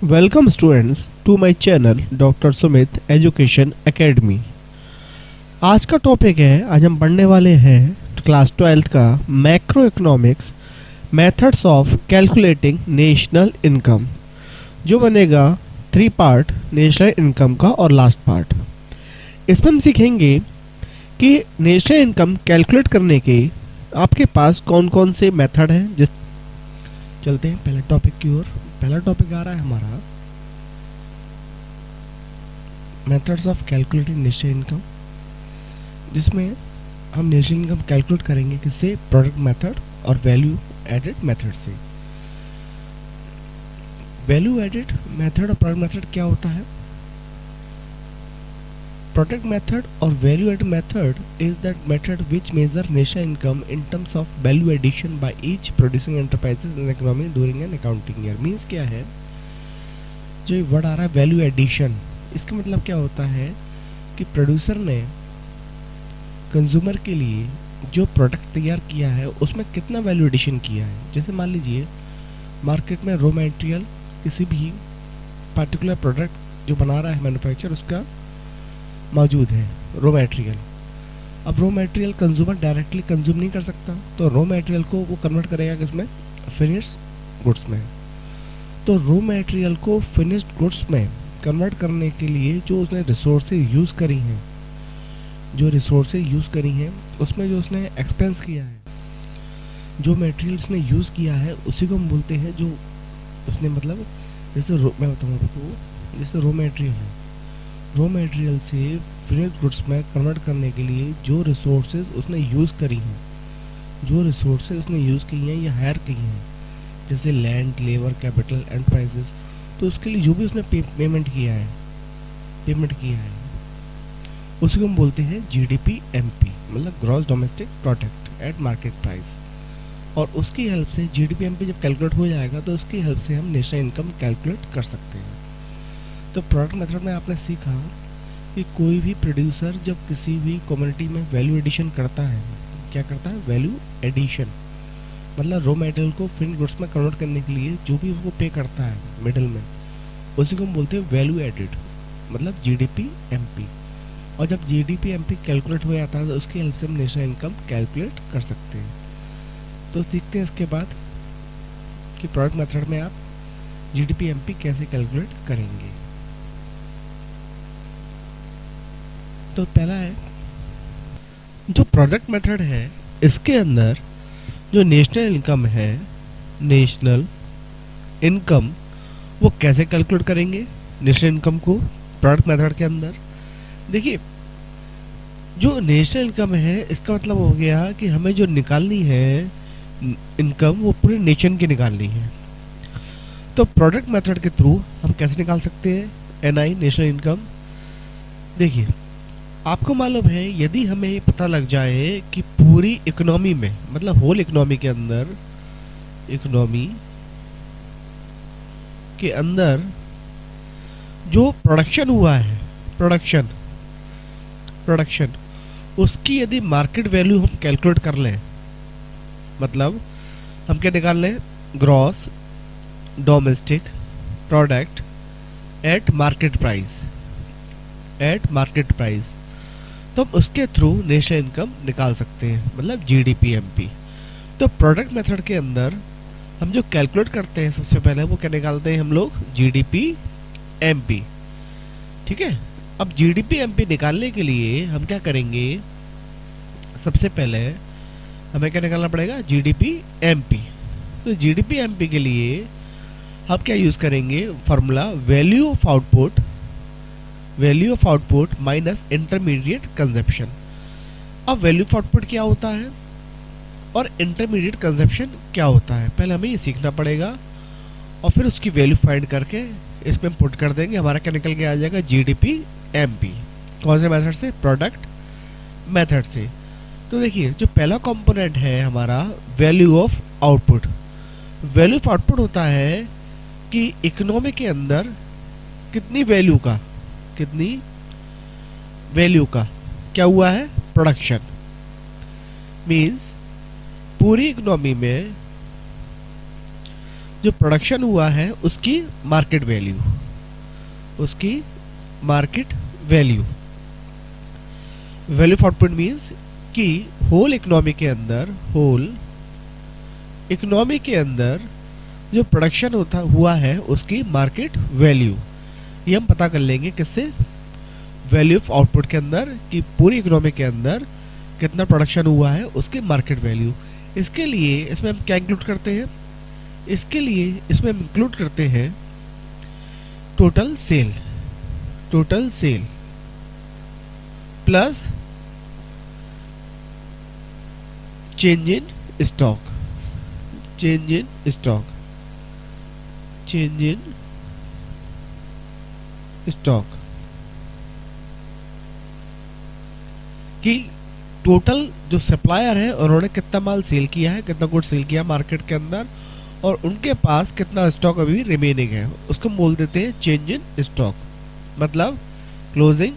Welcome students to my channel doctor Sumit education academy. आज का topic है, आज हम पढ़ने वाले हैं क्लास 12th का macro economics methods of calculating national income, जो बनेगा 3 पार्ट नेशनल इनकम का और लास्ट पार्ट। इसमें हम सीखेंगे कि नेशनल इनकम कैलकुलेट करने के आपके पास कौन कौन से मेथड हैं। जिस चलते हैं पहले टॉपिक की ओर। पहला टॉपिक आ रहा है हमारा methods of calculating national income, जिसमें हम नेशनल इनकम कैलकुलेट करेंगे किससे, प्रोडक्ट मेथड और वैल्यू एडेड मेथड से। वैल्यू एडेड मेथड और प्रोडक्ट मेथड क्या होता है? प्रोडक्ट मेथड और value added method is that method which measure national income in terms of value addition by each producing enterprises in economy during an accounting year. Means क्या है, जो word आ रहा है value addition, इसका मतलब क्या होता है कि प्रोड्यूसर ने कंज्यूमर के लिए जो प्रोडक्ट तैयार किया है उसमें कितना वैल्यू एडिशन किया है। जैसे मान लीजिए मार्केट में रॉ मटेरियल किसी भी पर्टिकुलर प्रोडक्ट जो बना रहा है मैन्युफैक्चर उसका मौजूद है रॉ मटेरियल। अब raw material consumer directly consume नहीं कर सकता, तो रॉ मटेरियल को वो कन्वर्ट करेगा किसमें, फिनिश्ड गुड्स में। तो रॉ मटेरियल को फिनिश्ड गुड्स में कन्वर्ट करने के लिए जो उसने रिसोर्सेज यूज़ करी हैं, उसमें जो उसने एक्सपेंस किया है, जो मटेरियल उसने यूज़ किया है उसी को हम बोलते हैं, जो उसने मतलब जैसे मैं बताऊँ आपको, जैसे रॉ मटेरियल है, रॉ मटेरियल से फिनिश्ड गुड्स में कन्वर्ट करने के लिए जो रिसोर्सेज उसने यूज़ करी हैं, या हायर की हैं, जैसे land, labour, capital and prices, तो उसके लिए जो भी उसने पेमेंट किया है उसी को हम बोलते हैं GDP-MP, मतलब gross domestic product at market price. और उसकी हेल्प से GDP-MP जब कैलकुलेट हो जाएगा तो उसकी हेल्प से हम नेशनल इनकम कैलकुलेट कर सकते हैं। तो प्रोडक्ट मेथड में आपने सीखा कि कोई भी प्रोड्यूसर जब किसी भी कम्युनिटी में वैल्यू एडिशन करता है, क्या करता है, वैल्यू एडिशन, मतलब रॉ मटेरियल को फिनिश्ड गुड्स में कन्वर्ट करने के लिए जो भी उसको पे करता है मिडिल में, उसी को हम बोलते हैं वैल्यू एडेड, मतलब GDP-MP। और जब GDP-MP कैलकुलेट हो जाता है तो उसकी हेल्प से हम नेशनल इनकम कैलकुलेट कर सकते हैं। तो सीखते हैं इसके बाद कि प्रोडक्ट मेथड में आप GDP-MP कैसे कैलकुलेट करेंगे। तो पहला है, जो प्रोडक्ट मेथड है इसके अंदर जो नेशनल इनकम वो कैसे कैलकुलेट करेंगे नेशनल इनकम को प्रोडक्ट मेथड के अंदर। देखिए, जो नेशनल इनकम है इसका मतलब हो गया कि हमें जो निकालनी है इनकम वो पूरे नेशन की निकालनी है। तो प्रोडक्ट मेथड के थ्रू हम कैसे निकाल सकते हैं NI, नेशनल इनकम। देखिए, आपको मालूम है, यदि हमें पता लग जाए कि पूरी इकोनॉमी में, मतलब होल इकोनॉमी के अंदर जो प्रोडक्शन हुआ है, प्रोडक्शन उसकी यदि मार्केट वैल्यू हम कैलकुलेट कर लें, मतलब हम क्या निकाल लें, gross domestic product at market price, तो हम उसके थ्रू नेशनल इनकम निकाल सकते हैं, मतलब GDP-MP। तो प्रोडक्ट मेथड के अंदर हम जो कैलकुलेट करते हैं सबसे पहले वो क्या निकालते हैं हम लोग, GDP-MP। ठीक है, अब GDP-MP निकालने के लिए हम क्या करेंगे, सबसे पहले हमें क्या निकालना पड़ेगा, GDP-MP। तो GDP-MP के लिए हम क्या यूज़ करेंगे, formula value of output minus intermediate consumption. अब वैल्यू ऑफ आउटपुट क्या होता है और इंटरमीडिएट कंजप्शन क्या होता है, पहले हमें ये सीखना पड़ेगा, और फिर उसकी वैल्यू फाइंड करके इसमें पुट कर देंगे, हमारा क्या निकल के आ जाएगा, GDP-MP। कौन से मेथड से, प्रोडक्ट मेथड से। तो देखिए, जो पहला कंपोनेंट है हमारा वैल्यू ऑफ आउटपुट होता है कि इकोनॉमी के अंदर कितनी वैल्यू का क्या हुआ है, प्रोडक्शन। मींस पूरी इकोनॉमी में जो प्रोडक्शन हुआ है उसकी मार्केट वैल्यू, उसकी market value. Value of output means कि होल इकोनॉमी के अंदर, होल इकोनॉमी के अंदर जो प्रोडक्शन होता हुआ है उसकी मार्केट वैल्यू। ये हम पता कर लेंगे किससे, वैल्यू ऑफ आउटपुट के अंदर, कि पूरी इकोनॉमी के अंदर कितना प्रोडक्शन हुआ है उसकी मार्केट वैल्यू। इसके लिए इसमें हम क्या इंक्लूड करते हैं, इसके लिए इसमें हम इंक्लूड करते हैं total sale, total sale plus change in stock, change in stock, change in stock, कि टोटल जो सप्लायर है उन्होंने कितना माल सेल किया है, कितना गुड सेल किया मार्केट के अंदर, और उनके पास कितना स्टॉक अभी रिमेनिंग है, उसको बोल देते हैं चेंज इन स्टॉक। मतलब क्लोजिंग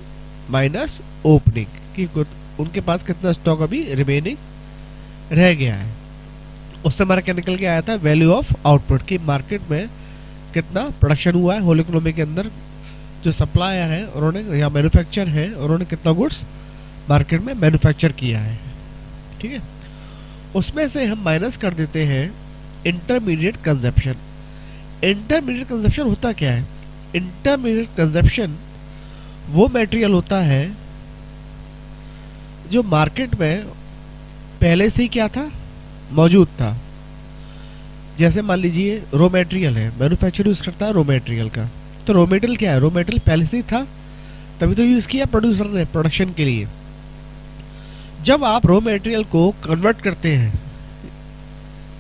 माइनस ओपनिंग, कि उनके पास कितना स्टॉक अभी रिमेनिंग रह गया है। उससे हमारा क्या निकल के आया था, वैल्यू ऑफ आउटपुट, की मार्केट में कितना प्रोडक्शन हुआ है होल इकोनॉमी के अंदर, जो सप्लायर है उन्होंने या मैन्युफैक्चर है उन्होंने कितना गुड्स मार्केट में मैन्युफैक्चर किया है। ठीक है, उसमें से हम माइनस कर देते हैं इंटरमीडिएट कंजप्शन। इंटरमीडिएट कंजप्शन होता क्या है, इंटरमीडिएट कंजप्शन वो मटेरियल होता है जो मार्केट में पहले से ही क्या था, मौजूद था। जैसे मान लीजिए रॉ मटेरियल है, मैन्युफैक्चर यूज करता है रॉ मटेरियल का, तो रॉ मटेरियल क्या है, रॉ मटेरियल पहले से ही था तभी तो यूज किया प्रोड्यूसर ने प्रोडक्शन के लिए। जब आप रॉ मटेरियल को कन्वर्ट करते हैं,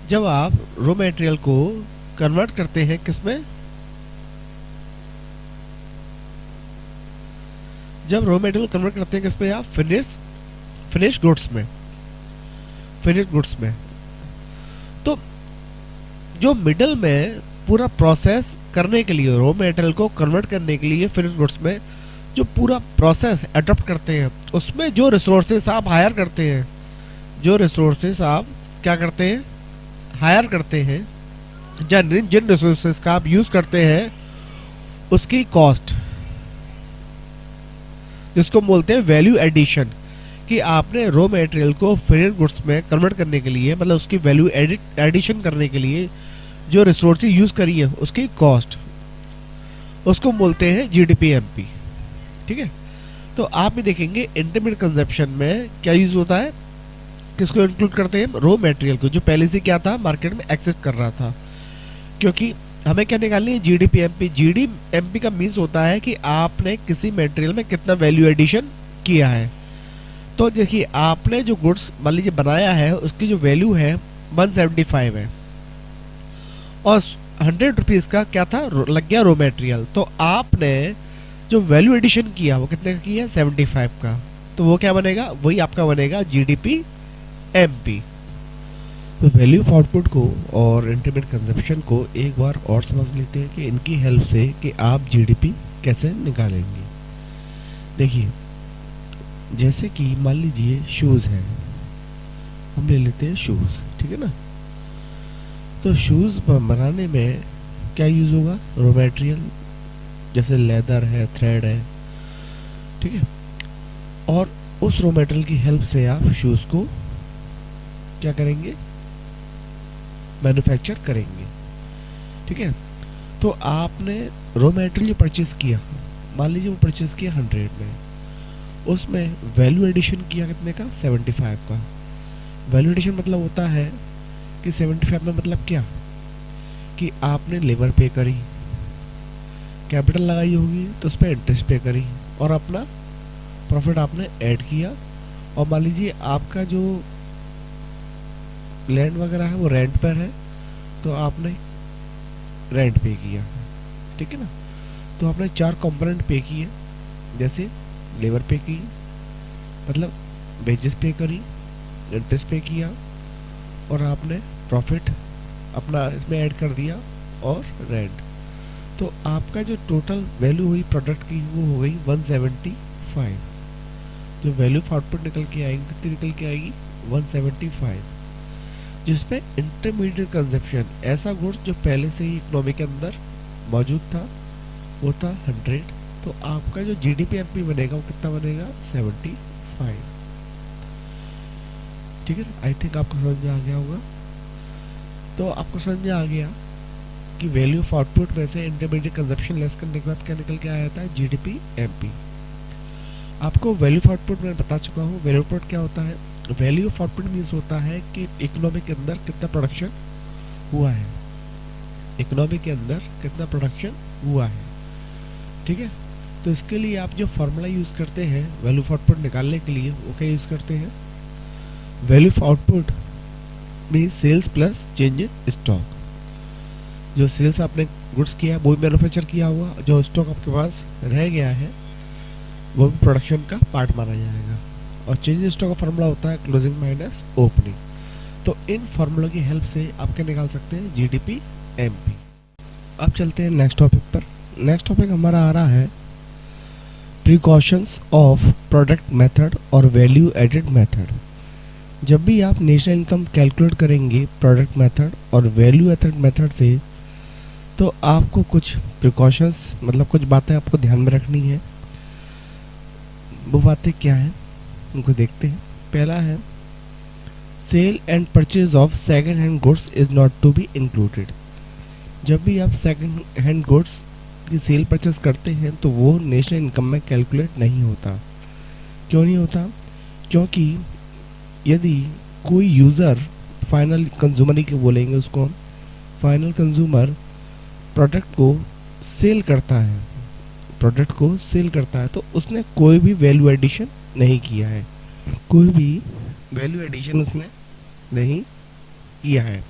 जब आप रॉ मटेरियल को कन्वर्ट करते हैं किसमें, जब रॉ मटेरियल कन्वर्ट करते हैं किसमें, आप फिनिश गुड्स में, फिनिश गुड्स में, तो जो मिडल में पूरा प्रोसेस करने के लिए, रॉ मटेरियल को कन्वर्ट करने के लिए फिनिश गुड्स में जो पूरा प्रोसेस अडॉप्ट करते हैं, उसमें जो रिसोर्सेस आप हायर करते हैं, जो रिसोर्सेस आप क्या करते हैं, हायर करते हैं, जिन रिसोर्सेस का आप यूज करते हैं उसकी कॉस्ट, जिसको बोलते हैं वैल्यू एडिशन, कि आपने रॉ मटेरियल को फिनिश गुड्स में कन्वर्ट करने के लिए, मतलब उसकी वैल्यू एडिशन करने के लिए जो रिसोर्सेज यूज करी है उसकी कॉस्ट, उसको बोलते हैं जीडीपी-एमपी। ठीक है, तो आप भी देखेंगे इंटरमीडिएट कंजप्शन में क्या यूज होता है, किसको इंक्लूड करते हैं, रॉ मटेरियल को, जो पहले से क्या था मार्केट में एक्सिस्ट कर रहा था। क्योंकि हमें क्या निकालनी है, जीडीपी-एमपी। जीडीपी का मीन्स होता है कि आपने किसी मटेरियल में कितना वैल्यू एडिशन किया है। तो देखिए आपने जो गुड्स मान लीजिए बनाया है उसकी जो वैल्यू है 175 है, और 100 रुपीज़ का क्या था, लग गया रॉ मटेरियल, तो आपने जो वैल्यू एडिशन किया वो कितने का किया, 75 का, तो वो क्या बनेगा, वही आपका बनेगा जीडीपी-एमपी। तो वैल्यू ऑफ आउटपुट को और इंटरमीडिएट कंजप्शन को एक बार और समझ लेते हैं कि इनकी हेल्प से कि आप जीडीपी कैसे निकालेंगे। देखिए जैसे कि मान लीजिए शूज़ हैं, हम ले लेते हैं शूज़, ठीक है ना, तो शूज़ बनाने में क्या यूज़ होगा, रॉ मटेरियल जैसे लेदर है, थ्रेड है, ठीक है, और उस रॉ मटेरियल की हेल्प से आप शूज़ को क्या करेंगे, मैन्युफैक्चर करेंगे। ठीक है, तो आपने रॉ मटेरियल जो परचेज किया, मान लीजिए वो परचेज किया 100 में, उसमें वैल्यू एडिशन किया कितने का, 75 का। वैल्यू एडिशन मतलब होता है कि 75 में मतलब क्या, कि आपने लेबर पे करी, कैपिटल लगाई होगी तो उस पर इंटरेस्ट पे करी, और अपना प्रॉफिट आपने ऐड किया, और मान लीजिए आपका जो लैंड वगैरह है वो रेंट पर है तो आपने रेंट पे किया। ठीक है ना, तो आपने 4 कंपोनेंट पे किए, जैसे लेबर पे की, मतलब वेजेस पे करी, इंटरेस्ट पे किया, और आपने प्रॉफिट अपना इसमें ऐड कर दिया, और रेंट। तो आपका जो टोटल वैल्यू हुई प्रोडक्ट की वो हो गई 175। जो वैल्यू ऑफ आउटपुट निकल के आएगी कितनी निकल के आएगी, 175। जिसमें इंटरमीडिएट कंजप्शन ऐसा गुड्स जो पहले से ही इकोनॉमी के अंदर मौजूद था वो था 100, तो आपका जो जीडीपी एमपी बनेगा वो कितना बनेगा 75। ठीक है, आई थिंक आपको समझ में आ गया होगा। तो आपको समझ में आ गया कि वैल्यू ऑफ आउटपुट में से इंटरमीडिएट कंजप्शन लेस करने के बाद क्या निकल के आया था, जीडीपी एमपी। आपको वैल्यू ऑफ आउटपुट मैं बता चुका हूँ। वैल्यू ऑफ आउटपुट क्या होता है, वैल्यू ऑफ आउटपुट मीन्स होता है कि इकोनॉमी के अंदर कितना प्रोडक्शन हुआ है, इकोनॉमी के अंदर कितना प्रोडक्शन हुआ है। ठीक है, तो इसके लिए आप जो फार्मूला यूज़ करते हैं वैल्यू ऑफ आउटपुट निकालने के लिए वो क्या यूज़ करते हैं, value of output means sales plus change in stock. जो सेल्स आपने गुड्स किया वो भी मैन्युफैक्चर किया हुआ, जो स्टॉक आपके पास रह गया है वो भी प्रोडक्शन का पार्ट माना जाएगा। और चेंज इन स्टॉक का फार्मूला होता है क्लोजिंग माइनस ओपनिंग। तो इन फार्मूला की हेल्प से आप क्या निकाल सकते हैं, जीडीपी एमपी। अब चलते हैं नेक्स्ट टॉपिक पर। नेक्स्ट टॉपिक हमारा आ रहा है प्रिकॉशंस ऑफ प्रोडक्ट मेथड और वैल्यू एडेड मेथड। जब भी आप नेशनल इनकम कैलकुलेट करेंगे प्रोडक्ट मेथड और वैल्यू एडेड मेथड से, तो आपको कुछ प्रिकॉशंस मतलब कुछ बातें आपको ध्यान में रखनी है। वो बातें क्या हैं उनको देखते हैं। पहला है sale and purchase of second hand goods is not to be included. जब भी आप सेकेंड हैंड गुड्स की सेल परचेज करते हैं तो वो नेशनल इनकम में कैलकुलेट नहीं होता। क्यों नहीं होता, क्योंकि यदि कोई यूज़र फाइनल कंज्यूमर ही बोलेंगे उसको, फाइनल कंज्यूमर प्रोडक्ट को सेल करता है, प्रोडक्ट को सेल करता है, तो उसने कोई भी वैल्यू एडिशन नहीं किया है, कोई भी वैल्यू एडिशन उसने नहीं किया है।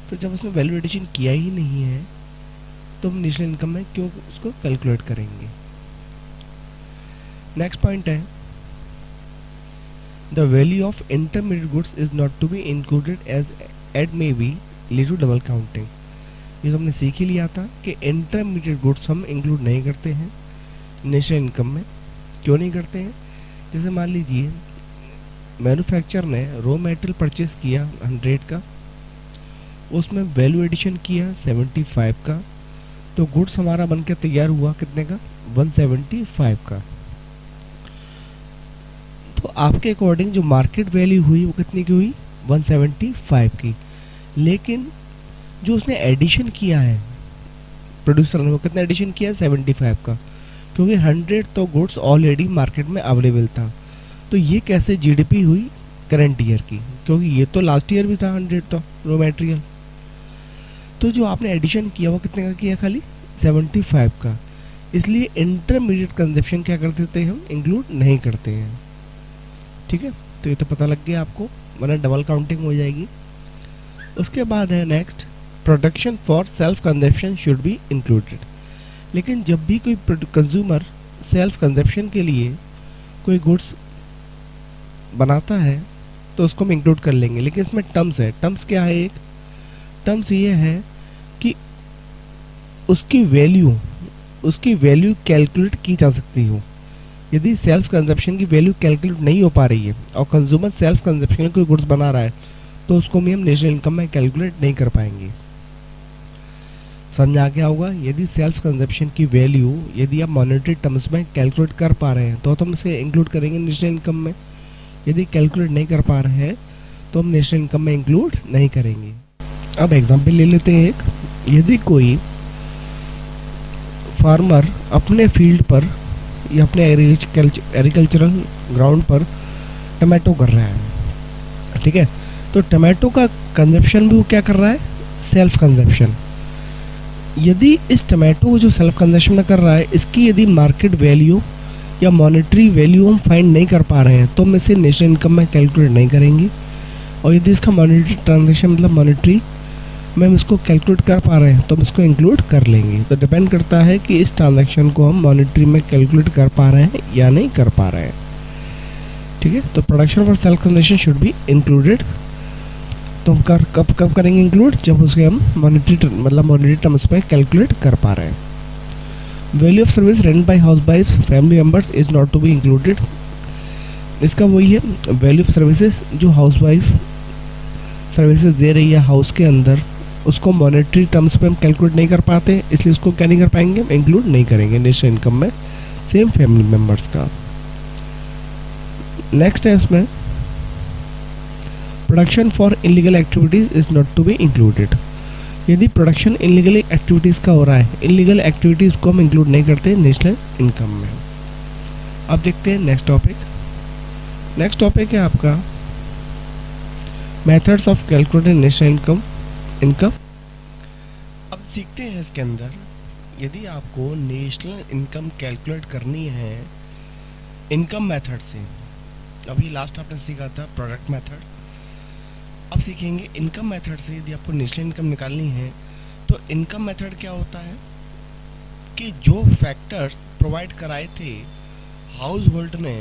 तो जब उसने वैल्यू एडिशन किया ही नहीं है तो हम नेशनल इनकम में क्यों उसको कैलकुलेट करेंगे। नेक्स्ट पॉइंट है the value of intermediate goods is not to be included as it may be lead to double counting. ये तो हमने सीख ही लिया था कि इंटरमीडिएट गुड्स हम इंक्लूड नहीं करते हैं नेशनल इनकम में। क्यों नहीं करते हैं, जैसे मान लीजिए मैन्युफैक्चरर ने रॉ मटेरियल परचेस किया 100 का, उसमें वैल्यू एडिशन किया 75 का, तो गुड्स हमारा बनकर तैयार हुआ कितने का, 175 का। तो आपके अकॉर्डिंग जो मार्केट वैल्यू हुई वो कितनी की हुई, 175 की। लेकिन जो उसने एडिशन किया है प्रोड्यूसर ने, वो कितना एडिशन किया है, 75 का, क्योंकि 100 तो गुड्स ऑलरेडी मार्केट में अवेलेबल था। तो ये कैसे जीडीपी हुई करंट ईयर की, क्योंकि ये तो लास्ट ईयर भी था 100 तो रॉ मटेरियल। तो जो आपने एडिशन किया वो कितने का किया, खाली 75 का। इसलिए इंटरमीडिएट कंजप्शन क्या कर देते हैं, हम इंक्लूड नहीं करते हैं। ठीक है, तो ये तो पता लग गया आपको, वरना डबल काउंटिंग हो जाएगी। उसके बाद है next production for self consumption should be included. लेकिन जब भी कोई कंज्यूमर सेल्फ कंजप्शन के लिए कोई गुड्स बनाता है तो उसको हम इंक्लूड कर लेंगे। लेकिन इसमें टर्म्स है। टर्म्स क्या है, एक टर्म्स ये है कि उसकी वैल्यू कैलकुलेट की जा सकती हो। यदि सेल्फ कंजप्शन की वैल्यू कैलकुलेट नहीं हो पा रही है और कंज्यूमर सेल्फ कंजप्शन के कोई गुड्स बना रहा है तो उसको भी हम नेशनल इनकम में कैलकुलेट नहीं कर पाएंगे। समझ आ गया होगा। यदि सेल्फ कंजप्शन की वैल्यू यदि आप मॉनेटरी टर्म्स में कैलकुलेट कर पा रहे हैं तो हम इसे इंक्लूड करेंगे नेशनल इनकम में। यदि कैलकुलेट नहीं कर पा रहे हैं तो हम नेशनल इनकम में इंक्लूड नहीं करेंगे। अब एग्जांपल ले लेते हैं एक। यदि कोई फार्मर अपने फील्ड पर या अपने एग्रीकल्चरल ग्राउंड पर टमाटो कर रहा है, ठीक है, तो टमाटो का कंजप्शन भी वो क्या कर रहा है, सेल्फ कंजप्शन। यदि इस टमाटो को जो सेल्फ कंजप्शन में कर रहा है इसकी यदि मार्केट वैल्यू या मॉनेटरी वैल्यू हम फाइंड नहीं कर पा रहे हैं तो हम इसे नेशनल इनकम में कैलकुलेट नहीं करेंगे। और यदि इसका मॉनेटरी ट्रांजेक्शन मतलब मॉनेटरी में हम इसको कैलकुलेट कर पा रहे हैं तो हम इसको इंक्लूड कर लेंगे। तो डिपेंड करता है कि इस ट्रांजैक्शन को हम मॉनेटरी में कैलकुलेट कर पा रहे हैं या नहीं कर पा रहे हैं। ठीक है, तो production for self consumption should be included. तो हम कब करेंगे इंक्लूड, जब उसके हम मॉनेटरी टर्म्स में कैलकुलेट कर पा रहे हैं। Value of service rent by हाउस वाइफ्स family members is not to be included. इसका वही है, वैल्यू ऑफ सर्विसेज जो हाउस वाइफ सर्विसेज दे रही है हाउस के अंदर, उसको मॉनेटरी टर्म्स पे हम कैलकुलेट नहीं कर पाते, इसलिए उसको क्या नहीं कर पाएंगे, हम इंक्लूड नहीं करेंगे नेशनल इनकम में सेम फैमिली मेम्बर्स का। नेक्स्ट है इसमें production for illegal activities is not to be included. यदि प्रोडक्शन इनलीगल एक्टिविटीज़ का हो रहा है, इनलीगल एक्टिविटीज़ को हम इंक्लूड नहीं करते नेशनल इनकम में। अब देखते हैं नेक्स्ट टॉपिक। नेक्स्ट टॉपिक है आपका methods of calculating national income. अब सीखते हैं इसके अंदर, यदि आपको नेशनल इनकम कैलकुलेट करनी है इनकम मेथड से, अभी लास्ट आपने सीखा था प्रोडक्ट मेथड, अब सीखेंगे इनकम मेथड से। यदि आपको नेशनल इनकम निकालनी है तो इनकम मेथड क्या होता है कि जो फैक्टर्स प्रोवाइड कराए थे हाउस होल्ड ने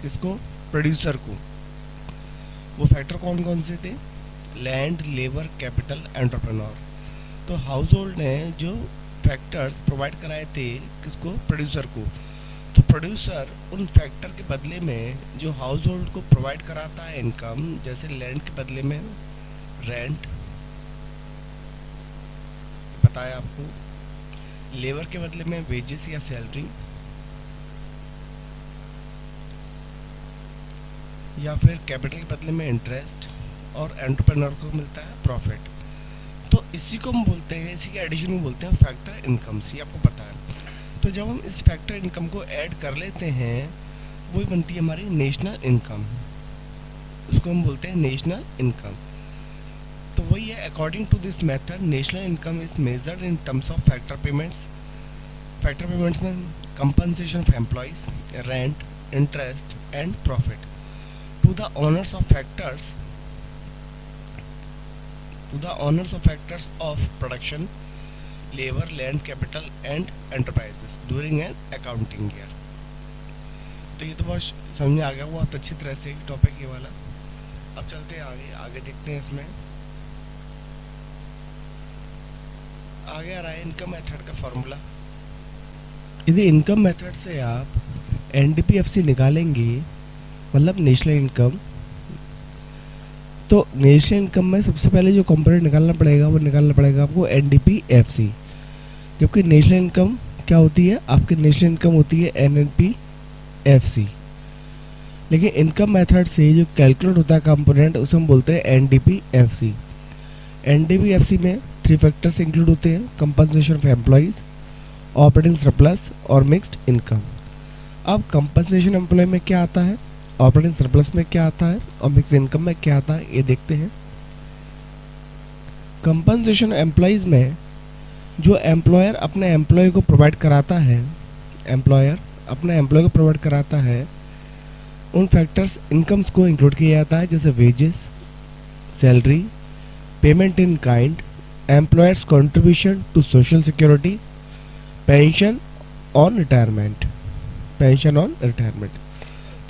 इसको, प्रोड्यूसर को, वो फैक्टर कौन कौन से थे, लैंड, लेबर, कैपिटल, एंटरप्रेन्योर। तो हाउस होल्ड ने जो फैक्टर्स प्रोवाइड कराए थे किसको, प्रोड्यूसर को, तो प्रोड्यूसर उन फैक्टर के बदले में जो हाउस होल्ड को प्रोवाइड कराता है इनकम, जैसे लैंड के बदले में रेंट पता है आपको, लेबर के बदले में वेजेस या सैलरी, या फिर कैपिटल के बदले में इंटरेस्ट, और एंटरप्रेन्योर को मिलता है प्रॉफिट। तो इसी को हम बोलते हैं, इसी के एडिशन में बोलते हैं फैक्टर इनकम्स, ये आपको पता है। तो जब हम इस फैक्टर इनकम को ऐड कर लेते हैं वही बनती है हमारी नेशनल इनकम, उसको हम बोलते हैं नेशनल इनकम। तो वही है, according to this method national income is measured in terms of factor payments. Factor payments में compensation of employees, rent, interest and profit to the owners of factors of production, labour, land, capital and enterprises during an accounting year. तो ये तो बहुत समझ में आ गया बहुत अच्छी तरह से टॉपिक ये वाला। अब चलते हैं आगे देखते हैं। इसमें आगे आ रहा है इनकम मेथड का फॉर्मूला। यदि इनकम मेथड से आप एनडीपीएफसी निकालेंगे, मतलब नेशनल इनकम, तो नेशनल इनकम में सबसे पहले जो कंपोनेंट निकालना पड़ेगा आपको एनडीपीएफसी। जबकि नेशनल इनकम क्या होती है, आपकी नेशनल इनकम होती है एनएनपीएफसी। लेकिन इनकम मेथड से जो कैलकुलेट होता है कंपोनेंट, उसे हम बोलते हैं एनडीपीएफसी। एनडीपीएफसी में 3 फैक्टर्स इंक्लूड होते हैं, compensation of employees, operating surplus और मिक्स्ड इनकम। अब कंपनसेशन एम्प्लॉय में क्या आता है, ऑपरेटिंग सरप्लस में क्या आता है और मिक्स इनकम में क्या आता है, ये देखते हैं। कंपनसेशन एम्प्लॉयज में जो एम्प्लॉयर अपने एम्प्लॉय को प्रोवाइड कराता है, उन फैक्टर्स इनकम्स को इंक्लूड किया जाता है, जैसे wages, salary, payment in kind, employers contribution to social security, pension on retirement.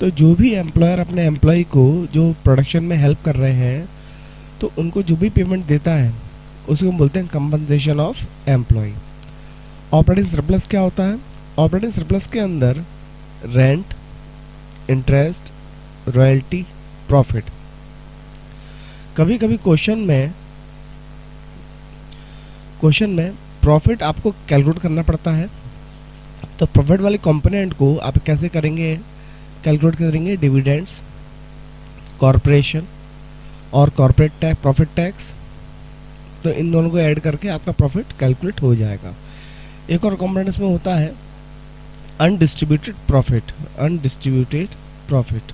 तो जो भी एम्प्लॉयर अपने एम्प्लॉय को जो प्रोडक्शन में हेल्प कर रहे हैं, तो उनको जो भी पेमेंट देता है उसे हम बोलते हैं compensation of employ. Operating surplus क्या होता है, ऑपरेटिंग सरप्लस के अंदर रेंट, इंटरेस्ट, रॉयल्टी, प्रॉफिट। कभी कभी क्वेश्चन में प्रॉफिट आपको कैलकुलेट करना पड़ता है, तो प्रॉफिट वाले कंपोनेंट को आप कैसे कैलकुलेट करेंगे, डिविडेंड्स, कॉर्पोरेशन और कॉर्पोरेट टैक्स, प्रॉफिट टैक्स। तो इन दोनों को ऐड करके आपका प्रॉफिट कैलकुलेट हो जाएगा। एक और कंपोनेंट इसमें होता है अनडिस्ट्रीब्यूटेड प्रॉफिट,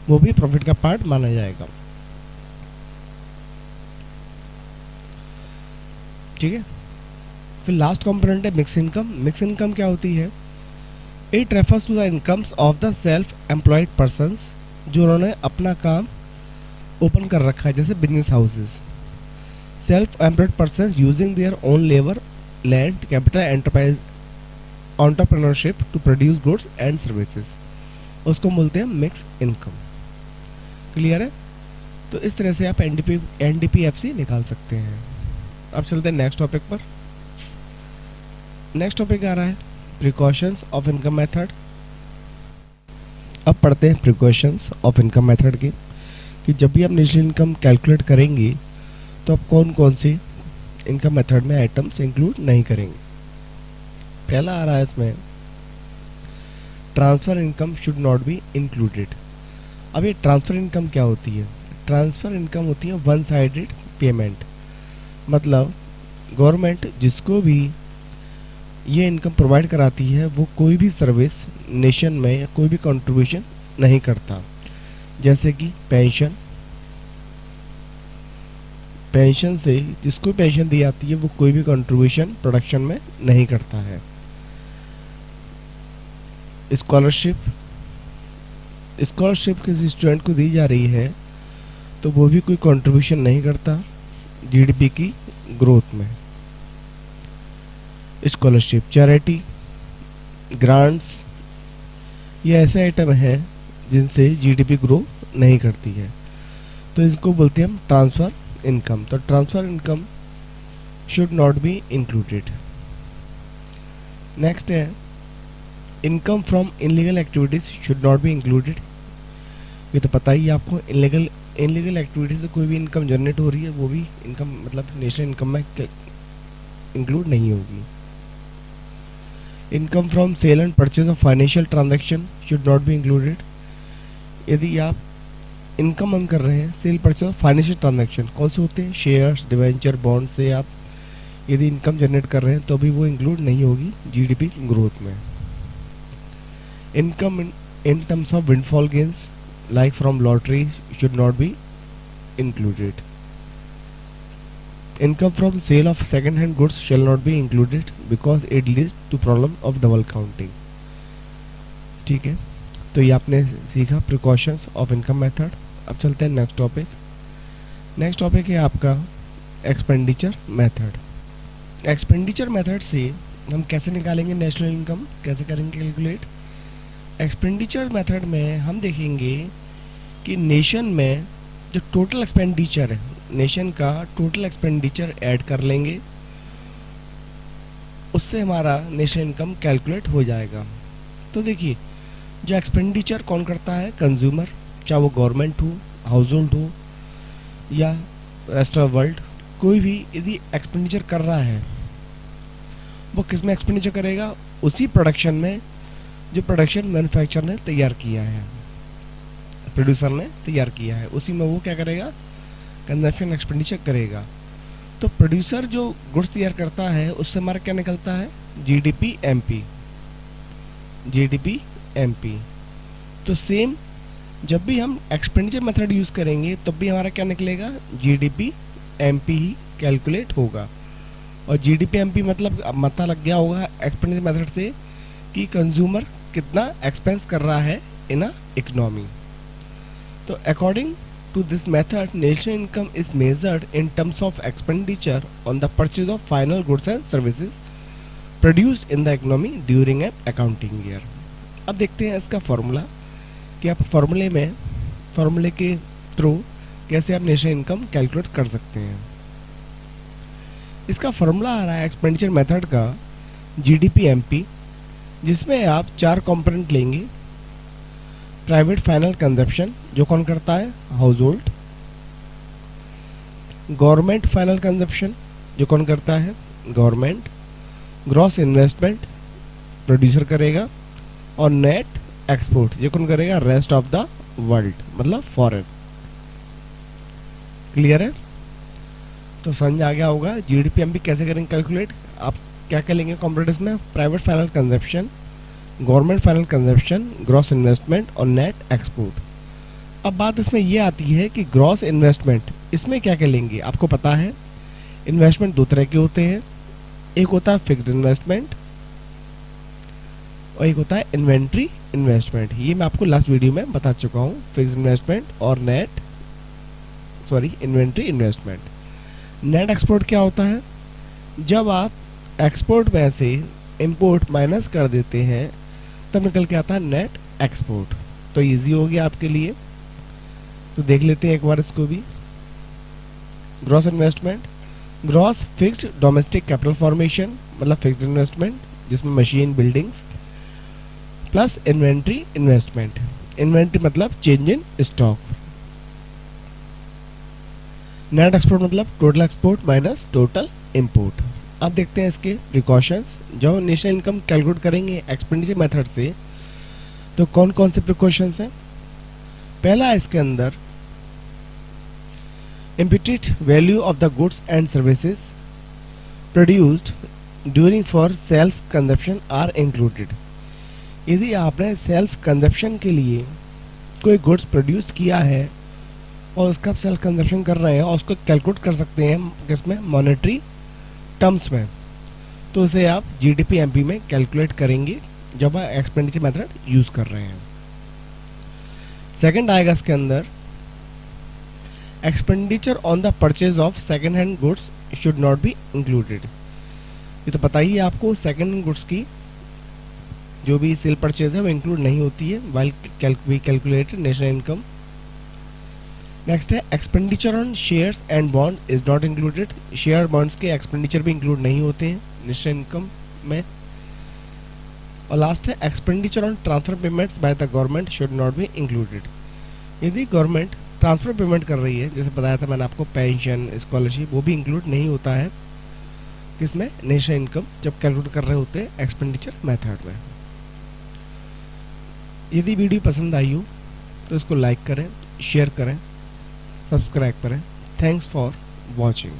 वो भी प्रॉफिट का पार्ट माना जाएगा। ठीक है। फिर लास्ट कंपोनेंट है मिक्स इनकम क्या होती है, it refers to the incomes of the self employed persons, जो उन्होंने अपना काम ओपन कर रखा है, जैसे business houses. Self employed persons using their own labour, land, capital, entrepreneurship to produce goods and services, उसको बोलते हैं मिक्स इनकम। क्लियर है। तो इस तरह से आप एनडीपीएफसी निकाल सकते हैं। अब चलते हैं नेक्स्ट टॉपिक पर। नेक्स्ट टॉपिक आ रहा है प्रिकॉशंस ऑफ इनकम मेथड। अब पढ़ते हैं प्रिकॉशंस ऑफ इनकम मेथड की। कि जब भी आप नेशनल इनकम कैलकुलेट करेंगे तो आप कौन कौन से इनकम मेथड में आइटम्स इंक्लूड नहीं करेंगे। पहला आ रहा है इसमें, transfer income should not be included. अब ये ट्रांसफ़र इनकम क्या होती है? ट्रांसफ़र इनकम होती है वन साइडेड पेमेंट, मतलब गवर्नमेंट जिसको भी ये इनकम प्रोवाइड कराती है वो कोई भी सर्विस नेशन में या कोई भी कंट्रीब्यूशन नहीं करता। जैसे कि पेंशन से जिसको पेंशन दी जाती है वो कोई भी कंट्रीब्यूशन प्रोडक्शन में नहीं करता है। स्कॉलरशिप किसी स्टूडेंट को दी जा रही है तो वो भी कोई कंट्रीब्यूशन नहीं करता जीडीपी की ग्रोथ में। स्कॉलरशिप, चैरिटी, ग्रांट्स, ये ऐसे आइटम हैं जिनसे जीडीपी ग्रो नहीं करती है, तो इसको बोलते हैं हम ट्रांसफ़र इनकम। तो transfer income should not be included. Next है, income from illegal activities should not be included. ये तो पता ही है आपको, इनलीगल एक्टिविटीज से कोई भी इनकम जनरेट हो रही है वो भी इनकम मतलब नेशनल इनकम में इंक्लूड नहीं होगी। Income from sale and purchase of financial transaction should not be included. यदि आप इनकम अर्न कर रहे हैं sale purchase of financial transaction, कौन से होते हैं? शेयर्स, डिवेंचर, बॉन्ड से आप यदि इनकम जनरेट कर रहे हैं तो भी वो इंक्लूड नहीं होगी जीडीपी ग्रोथ में। Income in terms of windfall gains like from lottery should not be included. Income from sale of second hand goods shall not be included because it leads to problem of double counting. ठीक है, तो ये आपने सीखा precautions of income method. अब चलते हैं next topic. Next topic है आपका एक्सपेंडिचर मेथड। एक्सपेंडिचर मेथड से हम कैसे निकालेंगे नेशनल इनकम, कैसे करेंगे कैलकुलेट। एक्सपेंडिचर मेथड में हम देखेंगे कि नेशन में जो टोटल एक्सपेंडिचर है, नेशन का टोटल एक्सपेंडिचर ऐड कर लेंगे, उससे हमारा नेशनल इनकम कैलकुलेट हो जाएगा। तो देखिए, जो एक्सपेंडिचर कौन करता है? कंज्यूमर, चाहे वो गवर्नमेंट हो, हाउस होल्ड हो या रेस्ट ऑफ वर्ल्ड, कोई भी यदि एक्सपेंडिचर कर रहा है वो किस में एक्सपेंडिचर करेगा? उसी प्रोडक्शन में जो प्रोडक्शन मैन्युफैक्चर ने तैयार किया है, प्रोड्यूसर ने तैयार किया है, उसी में वो क्या करेगा? कंजप्शन एक्सपेंडिचर करेगा। तो प्रोड्यूसर जो गुड्स तैयार करता है उससे हमारा क्या निकलता है? GDP MP. तो सेम जब भी हम एक्सपेंडिचर मेथड यूज़ करेंगे तब भी हमारा क्या निकलेगा? जीडीपी एमपी ही कैलकुलेट होगा। और जीडीपी एमपी मतलब अब पता लग गया होगा एक्सपेंडिचर मेथड से कि कंज्यूमर कितना एक्सपेंस कर रहा है इन अ इकोनॉमी। तो according to this method, national income is measured in terms of expenditure on the purchase of final goods and services produced in the economy during an accounting year. अब देखते हैं इसका formula कि आप फॉर्मूले के थ्रू कैसे आप नेशनल इनकम कैलकुलेट कर सकते हैं। इसका फॉर्मूला आ रहा है एक्सपेंडिचर मेथड का जीडीपी एमपी, जिसमें आप 4 कंपोनेंट लेंगे। प्राइवेट फाइनल कंजप्शन जो कौन करता है? House hold. Government final consumption जो कौन करता है? गवर्नमेंट। ग्रॉस इन्वेस्टमेंट प्रोड्यूसर करेगा। और नेट एक्सपोर्ट जो कौन करेगा? रेस्ट ऑफ द वर्ल्ड, मतलब फॉरेन। क्लियर है? तो समझ आ गया होगा जीडीपी एमपी कैसे करेंगे कैलकुलेट। आप क्या क्या लेंगे कंपोनेंट्स में? Private final consumption, government final consumption, gross investment और नेट एक्सपोर्ट। अब बात इसमें ये आती है कि ग्रॉस इन्वेस्टमेंट इसमें क्या क्या लेंगे। आपको पता है इन्वेस्टमेंट 2 तरह के होते हैं, एक होता है फिक्स्ड इन्वेस्टमेंट और एक होता है इन्वेंट्री इन्वेस्टमेंट। ये मैं आपको लास्ट वीडियो में बता चुका हूँ, फिक्स्ड इन्वेस्टमेंट और इन्वेंट्री इन्वेस्टमेंट। नेट एक्सपोर्ट क्या होता है? जब आप एक्सपोर्ट में से इंपोर्ट माइनस कर देते हैं तब निकल के आता है नेट एक्सपोर्ट। तो इजी हो गया आपके लिए, तो देख लेते हैं एक बार इसको भी। Gross investment, gross fixed domestic capital formation मतलब फिक्स्ड इन्वेस्टमेंट जिसमें machine, buildings, plus inventory investment. Inventory मतलब change in stock. Net export मतलब total export minus total import. अब देखते हैं इसके प्रिकॉशंस। जब नेशनल इनकम कैलकुलेट करेंगे एक्सपेंडिचर मेथड से तो कौन कौन से प्रिकॉशंस हैं। पहला इसके अंदर imputed value of the goods and services produced during for self consumption are included। यदि आपने सेल्फ कंजप्शन के लिए कोई गुड्स प्रोड्यूस किया है और उसका सेल्फ कंजप्शन कर रहे हैं और उसको कैलकुलेट कर सकते हैं किसमें, मॉनेटरी टर्म्स में, तो उसे आप जीडीपी एमपी में कैलकुलेट करेंगे जब आप एक्सपेंडिचर मेथड यूज़ कर रहे हैं। सेकंड आएगा इसके अंदर expenditure on the purchase of second hand goods should not be included. ये तो पता ही है आपको, सेकेंड हैंड गुड्स की जो भी सेल परचेज है वो इंक्लूड नहीं होती है while we calculated national income. Next है expenditure on shares and bond is not included. Share bonds के एक्सपेंडिचर भी इंक्लूड नहीं होते हैं नेशनल इनकम में। और लास्ट है expenditure on transfer payments by the government should not be included. यदि गवर्नमेंट ट्रांसफ़र पेमेंट कर रही है, जैसे बताया था मैंने आपको, पेंशन, स्कॉलरशिप, वो भी इंक्लूड नहीं होता है किसमें, नेशनल इनकम, जब कैलकुलेट कर रहे होते हैं एक्सपेंडिचर मेथड में। यदि वीडियो पसंद आई हो तो इसको लाइक करें, शेयर करें, सब्सक्राइब करें। Thanks for watching.